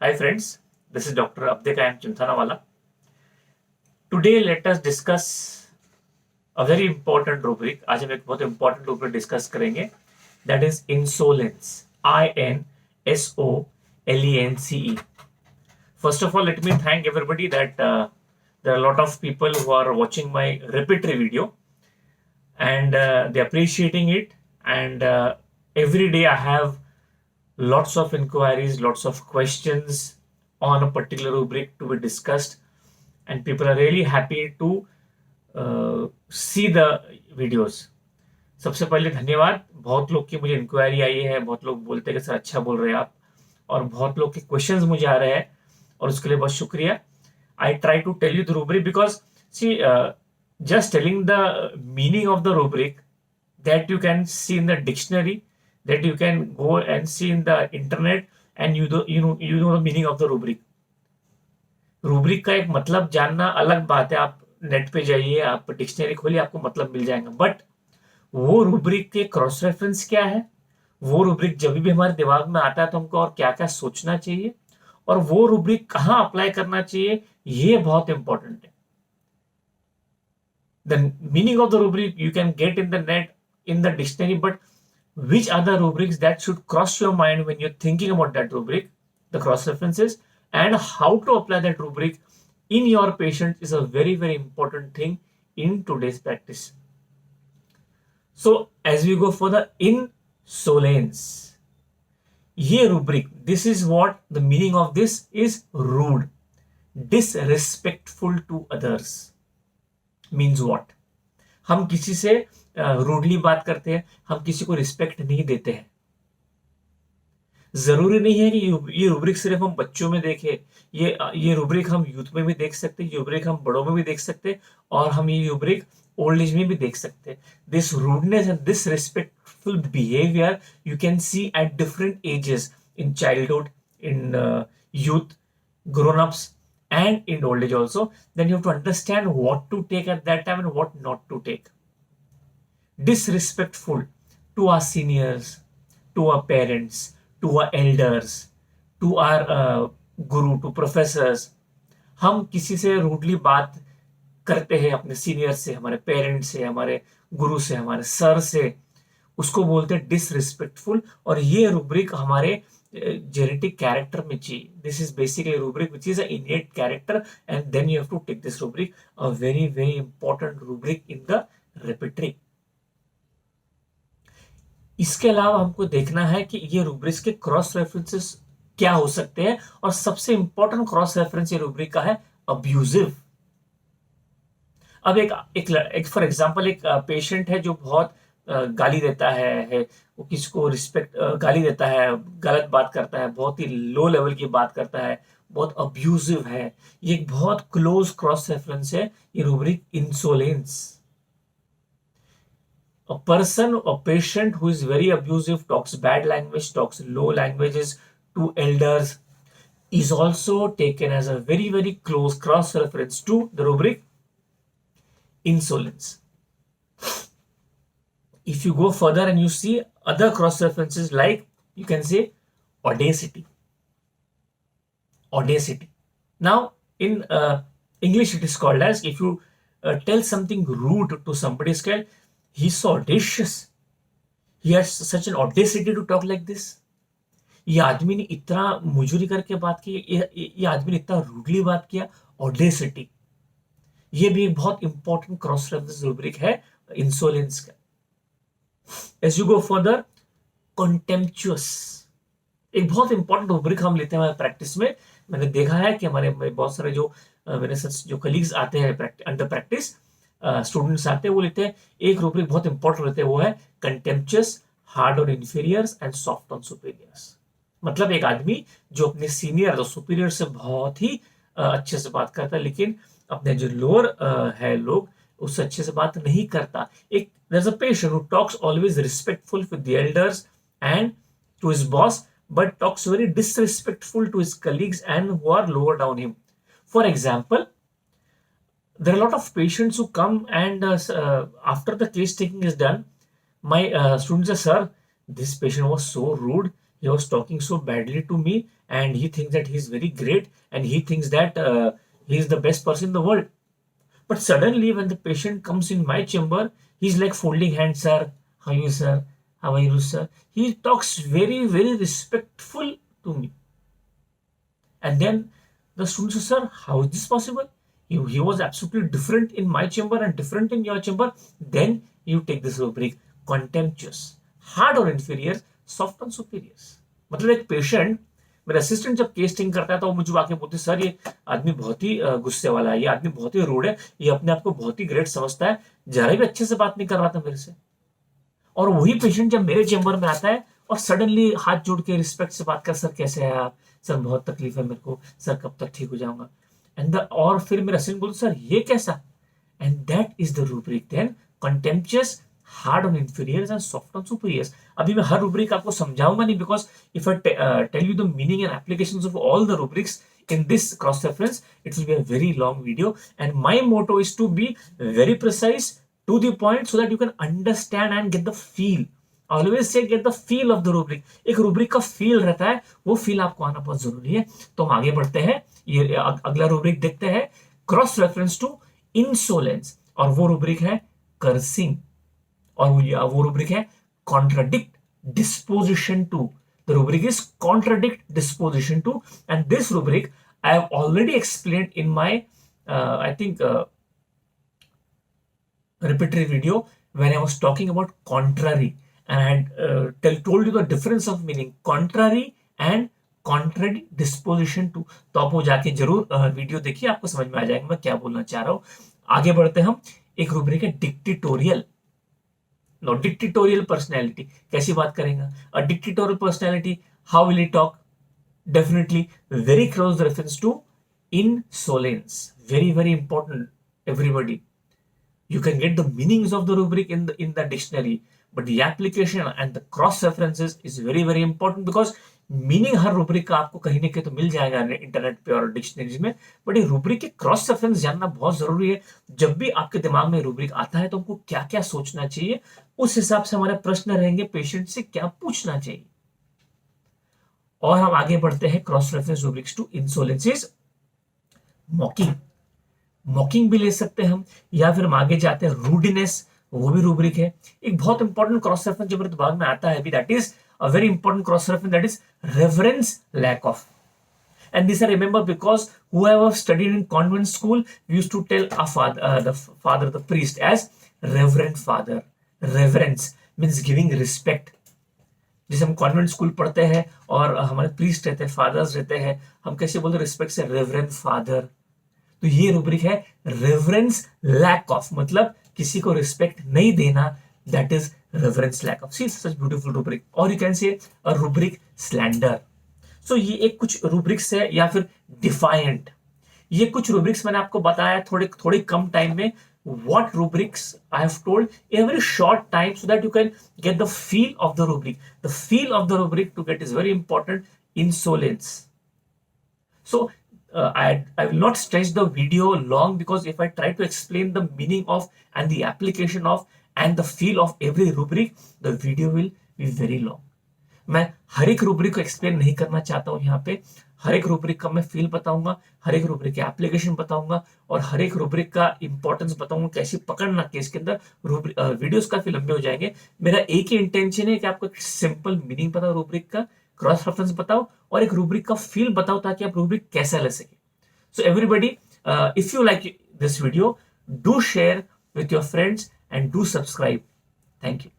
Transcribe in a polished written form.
Hi friends, this is Dr. Abdik. I am Chinthanawala. Today let us discuss a very important rubric. आज हम एक बहुत important rubric discuss करेंगे. That is insolence. INSOLENCE. First of all, let me thank everybody that there are a lot of people who are watching my repertory video and they are appreciating it. And every day I have lots of inquiries, lots of questions on a particular rubric to be discussed, and people are really happy to see the videos. सबसे पहले धन्यवाद. बहुत लोग की मुझे inquiry आई है, बहुत लोग बोलते हैं कि सर अच्छा बोल रहे हैं आप, और बहुत लोग के क्वेश्चंस मुझे आ रहे हैं और उसके लिए बहुत शुक्रिया. I try to tell you the rubric because see, just telling the meaning of the rubric that you can see in the dictionary, that you can go and see in the internet, and you know the meaning of the rubric. Rubric का एक मतलब जानना अलग बात है. आप net पे जाइए, आप डिक्शनरी खोलिए, आपको मतलब मिल जाएगा. बट वो रूब्रिक के क्रॉस रेफरेंस क्या है, वो रूब्रिक जब भी हमारे दिमाग में आता है तो हमको और क्या क्या सोचना चाहिए, और वो रूब्रिक कहाँ अप्लाई करना चाहिए, ये बहुत इंपॉर्टेंट है. The meaning of the rubric you can get in the net, in the dictionary, but which are the rubrics that should cross your mind when you're thinking about that rubric, the cross references, and how to apply that rubric in your patient is a very, very important thing in today's practice. So as we go for the insolence, ये rubric, this is what the meaning of this is: rude, disrespectful to others. Means what? हम किसी से rudely बात करते हैं, हम किसी को रिस्पेक्ट नहीं देते हैं. जरूरी नहीं है कि ये रूब्रिक सिर्फ हम बच्चों में देखें. ये रूब्रिक हम यूथ में भी देख सकते हैं, ये रूब्रिक हम बड़ों में भी देख सकते हैं, और हम ये रूब्रिक ओल्ड एज में भी देख सकते हैं. This rudeness and this respectful behaviour you can see at different ages, in childhood, in youth, grown ups, and in old age also. Then you have to understand what to take at that time and what not to take. Disrespectful to our seniors, to our parents, to our elders, to our guru, to professors. हम किसी से rudely बात करते हैं, अपने senior से, हमारे parents से, हमारे गुरु से, हमारे सर से, उसको बोलते हैं डिसरिस्पेक्टफुल. और ये रूब्रिक हमारे genetic character में चाहिए. This is basically a rubric which is an innate character, and then you have to take this rubric, a very, very important rubric in the repertory. इसके अलावा हमको देखना है कि ये रूब्रिक्स के क्रॉस रेफरेंसेस क्या हो सकते हैं, और सबसे इंपॉर्टेंट क्रॉस रेफरेंस ये रूब्रिक का है अब्यूजिव. अब एक फॉर एग्जांपल एक पेशेंट है जो बहुत गाली देता है, वो किसी को रिस्पेक्ट गाली देता है, गलत बात करता है, बहुत ही लो लेवल की बात करता है, बहुत अब्यूजिव है. ये एक बहुत क्लोज क्रॉस रेफरेंस है, ये rubric insolence. A person, a patient who is very abusive, talks bad language, talks low languages to elders, is also taken as a very, very close cross reference to the rubric insolence. If you go further and you see other cross references, like you can say audacity. Now in English it is called as, if you tell something rude to somebody, is called he's so audacious, he has such an audacity to talk like this. ये आदमी ने इतना मुजूरी करके बात की, ये आदमी ने इतना रूडली बात किया. ऑडेसिटी, ये भी एक बहुत इंपॉर्टेंट क्रॉस रेफरेंस रूब्रिक है इंसोलेंस का. As you go further, contemptuous, एक बहुत इंपॉर्टेंट रूब्रिक हम लेते हैं हमारे प्रैक्टिस में. मैंने देखा है कि हमारे बहुत सारे जो मेरे साथ जो कलीग्स आते हैं अंडर प्रैक्टिस, स्टूडेंट्स आते हैं, वो लेते हैं एक रूब्रिक बहुत इंपॉर्टेंट रहते हैं, वो है contemptuous, hard on inferiors and soft on superiors. मतलब एक आदमी जो अपने सीनियर और सुपीरियर से बहुत ही अच्छे से बात करता है, लेकिन अपने जो लोअर है लोग, उससे अच्छे से बात नहीं करता. एक there's a patient who talks always respectful with the elders and to his boss, but talks very disrespectful to his colleagues and who are lower down him. For example, there are a lot of patients who come and after the case taking is done, my students say, sir, this patient was so rude, he was talking so badly to me, and he thinks that he's very great, and he thinks that he is the best person in the world. But suddenly, when the patient comes in my chamber, he's like folding hands, sir, how are you, sir, how are you, sir. He talks very, very respectful to me. And then the student says, sir, how is this possible? He was absolutely different in my chamber and different in your chamber. Then you take this rubric, contemptuous, hard on inferiors, soft on superiors. मतलब एक patient, मेरा assistant जब case taking करता है तो वो मुझे आके बोलते, सर ये आदमी बहुत ही गुस्से वाला है, ये आदमी बहुत ही रूड है, ये अपने आप को बहुत ही ग्रेट समझता है, जरा भी अच्छे से बात नहीं कर रहा था मेरे से. और वही पेशेंट जब मेरे चेंबर में आता है और सडनली हाथ जोड़ के रिस्पेक्ट से बात कर, सर कैसे है आप, सर बहुत तकलीफ है मेरे को, सर कब तक ठीक हो जाऊंगा. एंड और फिर मेरा असिस्टेंट बोलते, सर ये कैसा. And that is the rubric. Then contemptuous, hard on inferiors and soft on superiors. अभी मैं हर रूब्रिक आपको समझाऊंगा नहीं, because if I tell you the meaning and applications of all the rubrics in this cross reference, it will be a very long video, and my motto is to be very precise, to the point, so that you can understand and get the feel. Always say get the feel of the rubric. एक rubric का feel रहता है, वो feel आपको आना बहुत जरूरी है. तो हम आगे बढ़ते हैं, ये अगला rubric देखते हैं, cross reference to insolence, और वो rubric है cursing, और वो rubric है contradict, disposition to. The rubric is contradict, disposition to, and this rubric I have already explained in my I think repertory video when I was talking about contrary, and I had told you the difference of meaning contrary and contrary disposition to. तो आप वो जाके जरूर video देखिए, आपको समझ में आ जाएगा मैं क्या बोलना चाह रहा हूं. आगे बढ़ते हम. एक रूब्रिक है डिक्टेटोरियल. नो, डिक्टेटोरियल पर्सनैलिटी कैसी बात करेंगे. A dictatorial personality, how will he talk. Definitely very close reference to insolence. Very, very important, everybody. You can get the meanings of the rubric in the dictionary, but the application and the cross references is very, very important, because meaning her rubric का आपको कहीं ना कहीं तो मिल जाएगा internet पे और dictionaries में, बट ये रूब्रिक के क्रॉस रेफरेंस जानना बहुत जरूरी है. जब भी आपके दिमाग में रूब्रिक आता है तो हमको क्या क्या सोचना चाहिए, उस हिसाब से हमारे प्रश्न रहेंगे, पेशेंट से क्या पूछना चाहिए. और हम आगे बढ़ते हैं cross reference rubrics to insolences. Mocking, mocking भी ले सकते हैं हम, या फिर हम आगे जाते हैं रूडनेस, वो भी रूब्रिक है. एक बहुत इंपॉर्टेंट क्रॉस रेफरेंस जो मेरे दिमाग में आता है अभी, that is a very important cross reference, that is reverence lack of. And this I remember because whoever studied in convent school, we used to tell our father, the priest, as reverend father. Reverence means giving respect. जैसे हम convent school पढ़ते हैं और हमारे priest रहते हैं, fathers रहते हैं, हम कैसे बोलते हैं रिस्पेक्ट से, रेवरेंड फादर. तो ये रूब्रिक है रेवरेंस लैक ऑफ, मतलब किसी को रिस्पेक्ट नहीं देना, that is reverence lack of. See, such beautiful rubric. Or you can say a rubric slander. So ये एक कुछ rubrics है, या फिर defiant. ये कुछ rubrics मैंने आपको बताया थोड़ी कम टाइम में. What rubrics I have told in a very short time, so that you can get the feel of the rubric. The feel of the rubric to get is very important. Insolence. So I will not stretch the video long, because if I try to explain the meaning of and the application of and the feel of every rubric, the video will be very long. मैं हर एक rubric को explain नहीं करना चाहता हूं यहाँ पे. हर एक रूब्रिक का मैं फील बताऊंगा, हर एक रूब्रिक के एप्लीकेशन बताऊंगा, और हर एक रूब्रिक का इंपॉर्टेंस बताऊंगा, कैसे पकड़ना केस के अंदर. वीडियोस काफी लंबे हो जाएंगे. मेरा एक ही इंटेंशन है कि आपको एक सिंपल मीनिंग बताओ रूब्रिक का, क्रॉस रेफरेंस बताओ, और एक रूब्रिक का फील बताओ, ताकि आप रूब्रिक कैसा ले सके. So everybody, if you like this video, do share with your friends and do subscribe. Thank you.